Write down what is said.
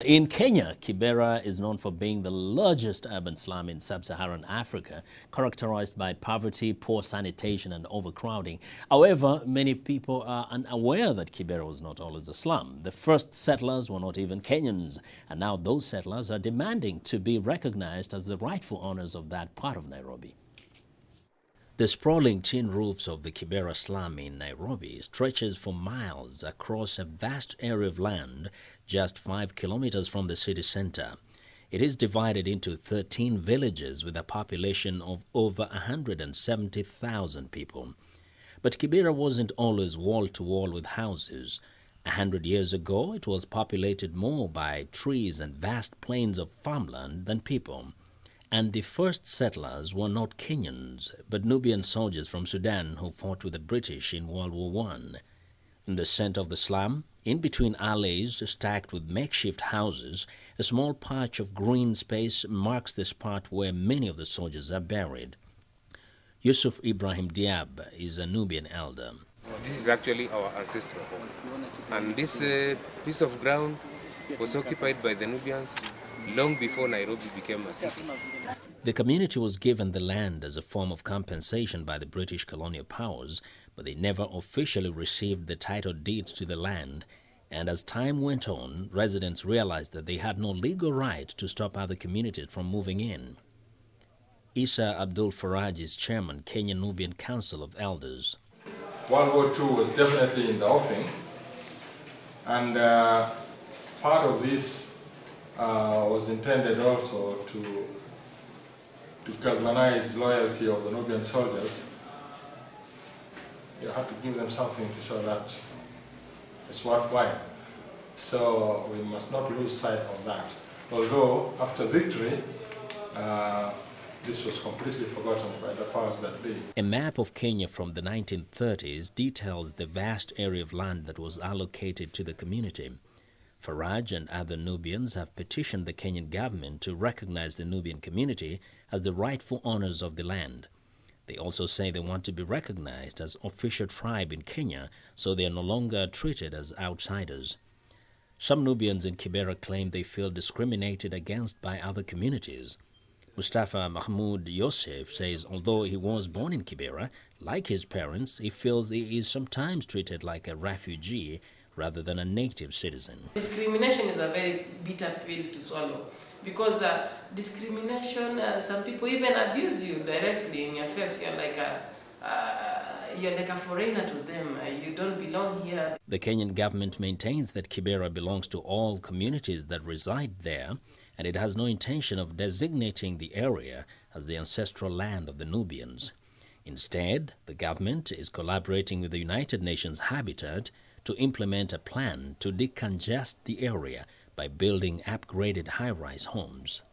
In Kenya, Kibera is known for being the largest urban slum in sub-Saharan Africa, characterized by poverty, poor sanitation and overcrowding. However, many people are unaware that Kibera was not always a slum. The first settlers were not even Kenyans, and now those settlers are demanding to be recognized as the rightful owners of that part of Nairobi. The sprawling tin roofs of the Kibera slum in Nairobi stretches for miles across a vast area of land just 5 kilometers from the city center. It is divided into 13 villages with a population of over 170,000 people. But Kibera wasn't always wall-to-wall with houses. 100 years ago, it was populated more by trees and vast plains of farmland than people. And the first settlers were not Kenyans, but Nubian soldiers from Sudan who fought with the British in World War I. In the center of the slum, in between alleys stacked with makeshift houses, a small patch of green space marks the spot where many of the soldiers are buried. Yusuf Ibrahim Diab is a Nubian elder. This is actually our ancestral home. And this piece of ground was occupied by the Nubians long before Nairobi became a city. The community was given the land as a form of compensation by the British colonial powers, but they never officially received the title deeds to the land. And as time went on, residents realized that they had no legal right to stop other communities from moving in. Isa Abdul Faraj is chairman, Kenya Nubian Council of Elders. World War II was definitely in the offing, and part of this was intended also to galvanize loyalty of the Nubian soldiers. You have to give them something to show that it's worthwhile. So we must not lose sight of that. Although after victory, this was completely forgotten by the powers that be. A map of Kenya from the 1930s details the vast area of land that was allocated to the community. Faraj and other Nubians have petitioned the Kenyan government to recognize the Nubian community as the rightful owners of the land. They also say they want to be recognized as official tribe in Kenya, so they are no longer treated as outsiders. Some Nubians in Kibera claim they feel discriminated against by other communities. Mustafa Mahmoud Yosef says although he was born in Kibera, like his parents, he feels he is sometimes treated like a refugee rather than a native citizen. Discrimination is a very bitter pill to swallow because discrimination, some people even abuse you directly in your face. You're like a foreigner to them. You don't belong here. The Kenyan government maintains that Kibera belongs to all communities that reside there, and it has no intention of designating the area as the ancestral land of the Nubians. Instead, the government is collaborating with the United Nations Habitat to implement a plan to decongest the area by building upgraded high-rise homes.